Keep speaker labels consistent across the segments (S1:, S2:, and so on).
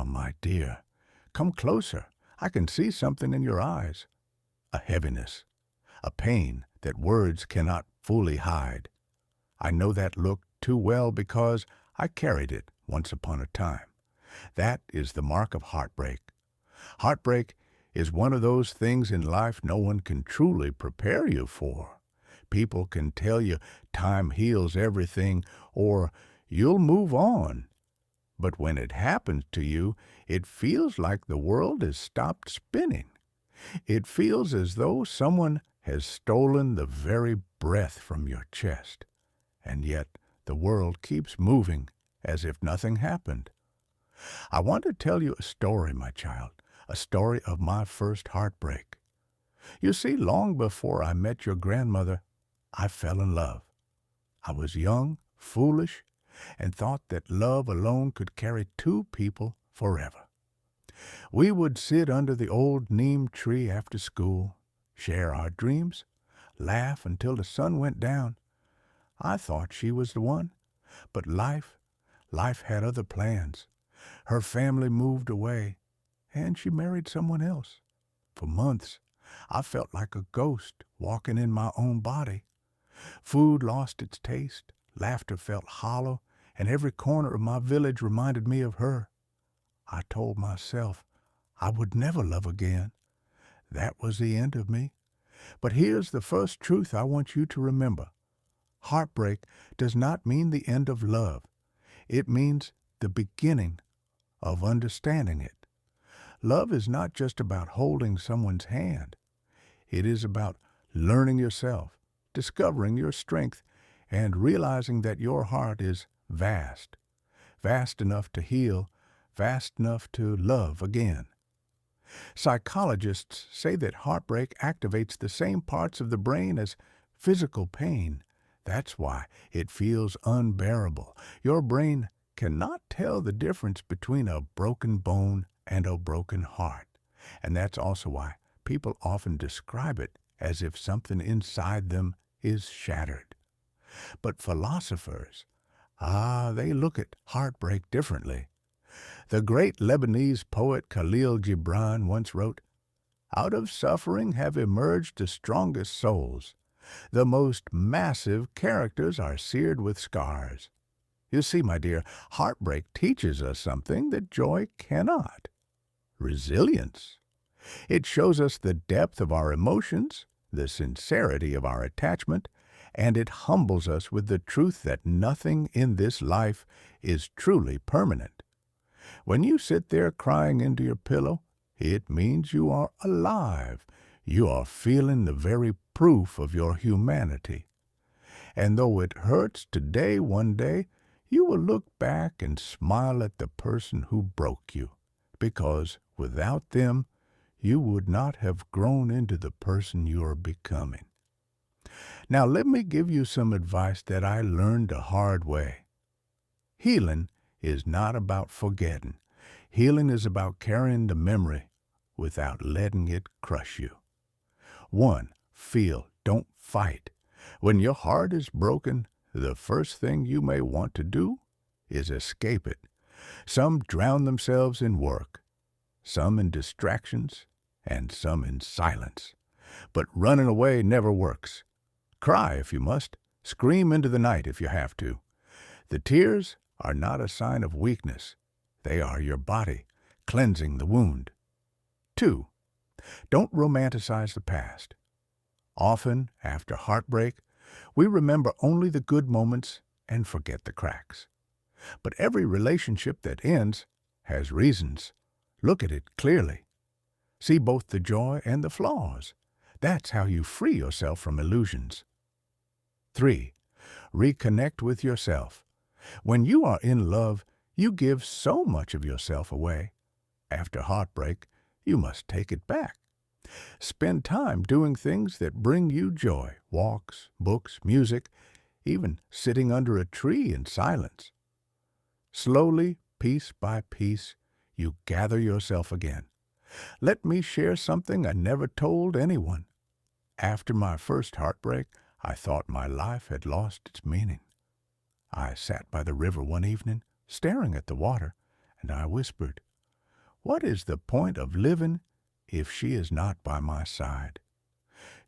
S1: my dear, come closer. I can see something in your eyes. A heaviness, a pain that words cannot fully hide. I know that look too well because I carried it once upon a time. That is the mark of heartbreak. Heartbreak is one of those things in life no one can truly prepare you for. People can tell you time heals everything or you'll move on. But when it happens to you, it feels like the world has stopped spinning. It feels as though someone has stolen the very breath from your chest. And yet the world keeps moving as if nothing happened. I want to tell you a story, my child, a story of my first heartbreak. You see, long before I met your grandmother, I fell in love. I was young, foolish, and thought that love alone could carry two people forever. We would sit under the old neem tree after school, share our dreams, laugh until the sun went down. I thought she was the one, but life had other plans. Her family moved away, and she married someone else. For months, I felt like a ghost walking in my own body. Food lost its taste, laughter felt hollow, and every corner of my village reminded me of her. I told myself I would never love again. That was the end of me. But here's the first truth I want you to remember. Heartbreak does not mean the end of love. It means the beginning of understanding it. Love is not just about holding someone's hand. It is about learning yourself, discovering your strength, and realizing that your heart is vast, vast enough to heal, vast enough to love again. Psychologists say that heartbreak activates the same parts of the brain as physical pain. That's why it feels unbearable. Your brain cannot tell the difference between a broken bone and a broken heart. And that's also why people often describe it as if something inside them is shattered. But philosophers, they look at heartbreak differently. The great Lebanese poet Khalil Gibran once wrote, "Out of suffering have emerged the strongest souls. The most massive characters are seared with scars." You see, my dear, heartbreak teaches us something that joy cannot. Resilience. It shows us the depth of our emotions, the sincerity of our attachment, and it humbles us with the truth that nothing in this life is truly permanent. When you sit there crying into your pillow, it means you are alive. You are feeling the very proof of your humanity. And though it hurts today, one day, you will look back and smile at the person who broke you, because without them, you would not have grown into the person you are becoming. Now let me give you some advice that I learned the hard way. Healing is not about forgetting. Healing is about carrying the memory without letting it crush you. 1. Feel, don't fight. When your heart is broken, the first thing you may want to do is escape it. Some drown themselves in work, some in distractions, and some in silence. But running away never works. Cry if you must. Scream into the night if you have to. The tears are not a sign of weakness. They are your body cleansing the wound. 2. Don't romanticize the past. Often, after heartbreak, we remember only the good moments and forget the cracks. But every relationship that ends has reasons. Look at it clearly. See both the joy and the flaws. That's how you free yourself from illusions. 3. Reconnect with yourself. When you are in love, you give so much of yourself away. After heartbreak, you must take it back. Spend time doing things that bring you joy, walks, books, music, even sitting under a tree in silence. Slowly, piece by piece, you gather yourself again. Let me share something I never told anyone. After my first heartbreak, I thought my life had lost its meaning. I sat by the river one evening, staring at the water, and I whispered, What is the point of living if she is not by my side?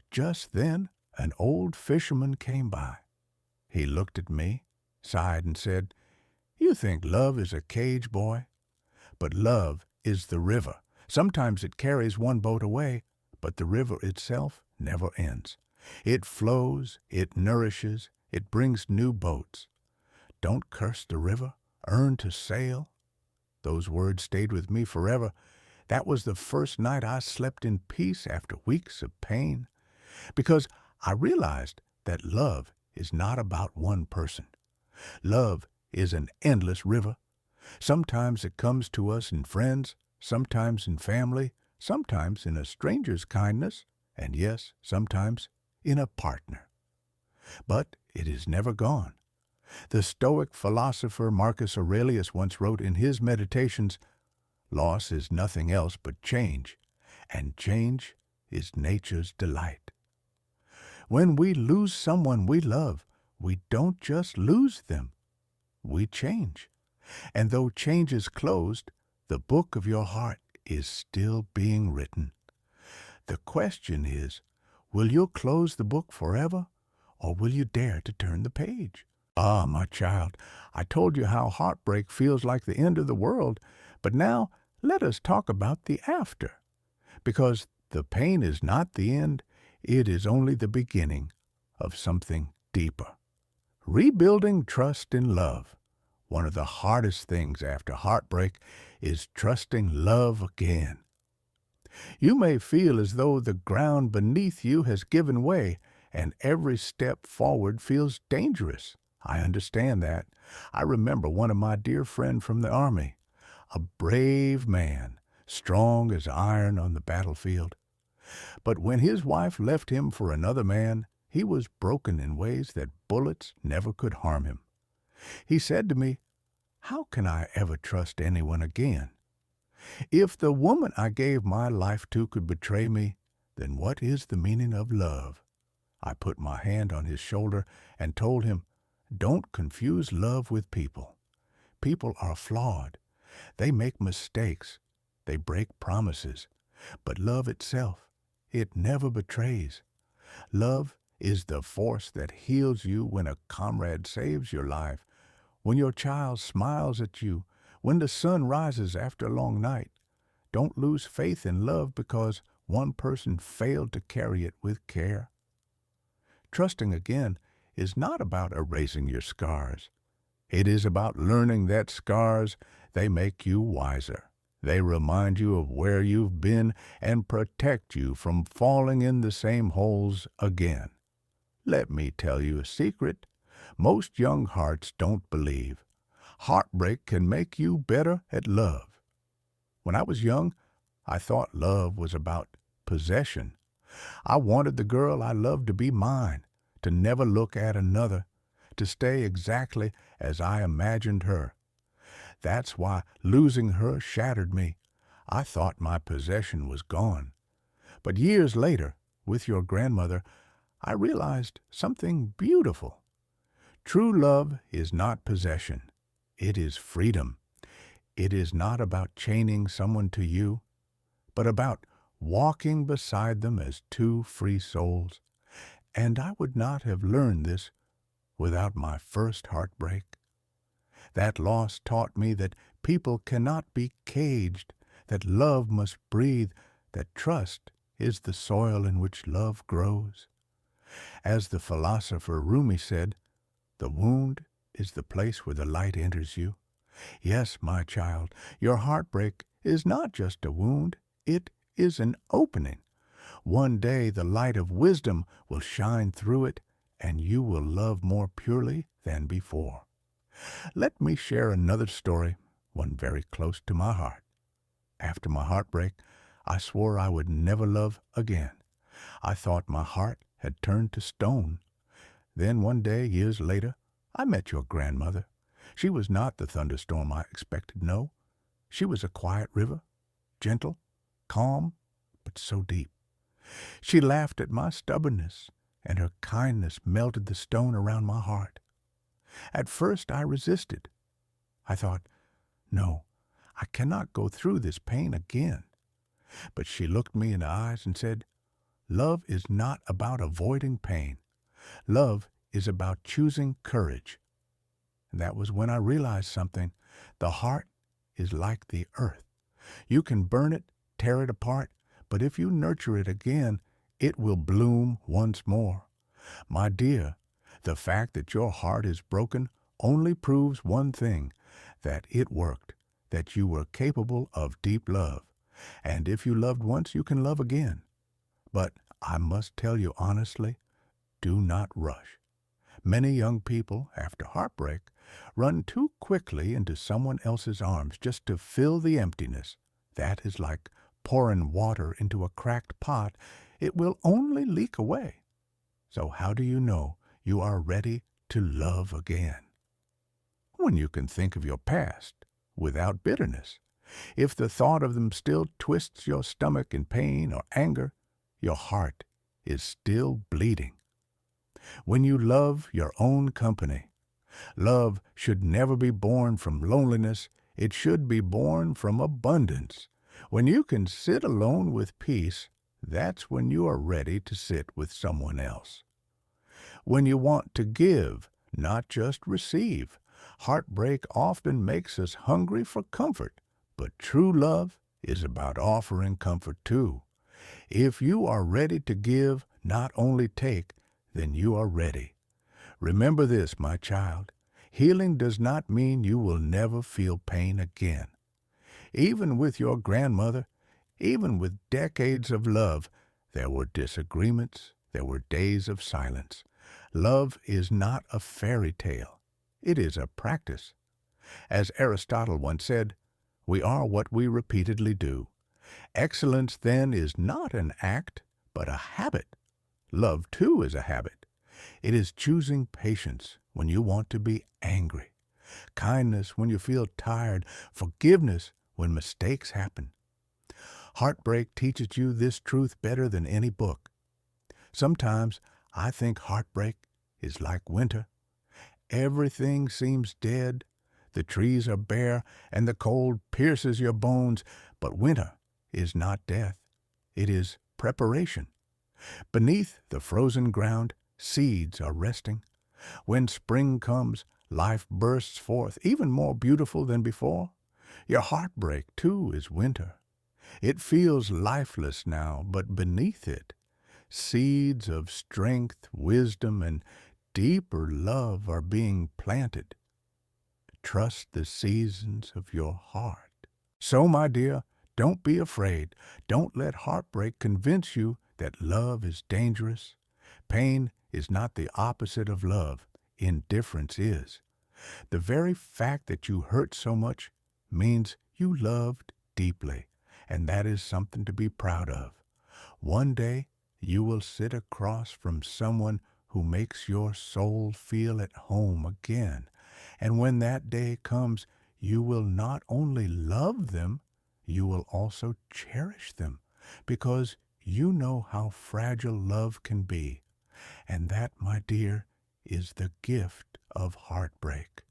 S1: Just then an old fisherman came by. He looked at me, sighed, and said, "You think love is a cage, boy? But love is the river. Sometimes it carries one boat away, but the river itself never ends. It flows, it nourishes, it brings new boats. Don't curse the river, earn to sail." Those words stayed with me forever. That was the first night I slept in peace after weeks of pain, because I realized that love is not about one person. Love is an endless river. Sometimes it comes to us in friends, sometimes in family, sometimes in a stranger's kindness, and yes, sometimes in a partner. But it is never gone. The Stoic philosopher Marcus Aurelius once wrote in his Meditations, "Loss is nothing else but change, and change is nature's delight." When we lose someone we love, we don't just lose them, we change. And though change is closed, the book of your heart is still being written. The question is, will you close the book forever, or will you dare to turn the page? Ah, my child, I told you how heartbreak feels like the end of the world, but now let us talk about the after. Because the pain is not the end, it is only the beginning of something deeper. Rebuilding trust in love. One of the hardest things after heartbreak is trusting love again. You may feel as though the ground beneath you has given way, and every step forward feels dangerous. I understand that. I remember one of my dear friends from the Army, a brave man, strong as iron on the battlefield. But when his wife left him for another man, he was broken in ways that bullets never could harm him. He said to me, "How can I ever trust anyone again? If the woman I gave my life to could betray me, then what is the meaning of love?" I put my hand on his shoulder and told him, "Don't confuse love with people. People are flawed. They make mistakes. They break promises. But love itself, it never betrays. Love is the force that heals you when a comrade saves your life, when your child smiles at you, when the sun rises after a long night. Don't lose faith in love because one person failed to carry it with care." Trusting again is not about erasing your scars. It is about learning that scars, they make you wiser. They remind you of where you've been and protect you from falling in the same holes again. Let me tell you a secret. Most young hearts don't believe. Heartbreak can make you better at love. When I was young, I thought love was about possession. I wanted the girl I loved to be mine, to never look at another, to stay exactly as I imagined her. That's why losing her shattered me. I thought my possession was gone. But years later, with your grandmother, I realized something beautiful. True love is not possession. It is freedom. It is not about chaining someone to you, but about walking beside them as two free souls. And I would not have learned this without my first heartbreak. That loss taught me that people cannot be caged, that love must breathe, that trust is the soil in which love grows. As the philosopher Rumi said, "The wound is the place where the light enters you." Yes, my child, your heartbreak is not just a wound, it is an opening. One day the light of wisdom will shine through it, and you will love more purely than before. Let me share another story, one very close to my heart. After my heartbreak, I swore I would never love again. I thought my heart had turned to stone. Then one day, years later, I met your grandmother. She was not the thunderstorm I expected, no. She was a quiet river, gentle, calm, but so deep. She laughed at my stubbornness, and her kindness melted the stone around my heart. At first I resisted. I thought, no, I cannot go through this pain again. But she looked me in the eyes and said, love is not about avoiding pain. Love is about choosing courage. And that was when I realized something. The heart is like the earth. You can burn it, tear it apart, but if you nurture it again, it will bloom once more. My dear, the fact that your heart is broken only proves one thing, that it worked, that you were capable of deep love. And if you loved once, you can love again. But I must tell you honestly, do not rush. Many young people, after heartbreak, run too quickly into someone else's arms just to fill the emptiness. That is like pouring water into a cracked pot. It will only leak away. So how do you know you are ready to love again? When you can think of your past without bitterness. If the thought of them still twists your stomach in pain or anger, your heart is still bleeding. When you love your own company, love should never be born from loneliness. It should be born from abundance. When you can sit alone with peace, that's when you are ready to sit with someone else. When you want to give, not just receive. Heartbreak often makes us hungry for comfort, but true love is about offering comfort too. If you are ready to give, not only take, then you are ready. Remember this, my child. Healing does not mean you will never feel pain again. Even with your grandmother, even with decades of love, there were disagreements, there were days of silence. Love is not a fairy tale. It is a practice. As Aristotle once said, we are what we repeatedly do. Excellence, then, is not an act, but a habit. Love, too, is a habit. It is choosing patience when you want to be angry, kindness when you feel tired, forgiveness when mistakes happen. Heartbreak teaches you this truth better than any book. Sometimes I think heartbreak is like winter. Everything seems dead. The trees are bare, and the cold pierces your bones. But winter is not death. It is preparation. Beneath the frozen ground, seeds are resting. When spring comes, life bursts forth, even more beautiful than before. Your heartbreak, too, is winter. It feels lifeless now, but beneath it, seeds of strength, wisdom, and deeper love are being planted. Trust the seasons of your heart. So, my dear, don't be afraid. Don't let heartbreak convince you that love is dangerous. Pain is not the opposite of love. Indifference is. The very fact that you hurt so much means you loved deeply, and that is something to be proud of. One day, you will sit across from someone who makes your soul feel at home again. And when that day comes, you will not only love them, you will also cherish them, because you know how fragile love can be. And that, my dear, is the gift of heartbreak.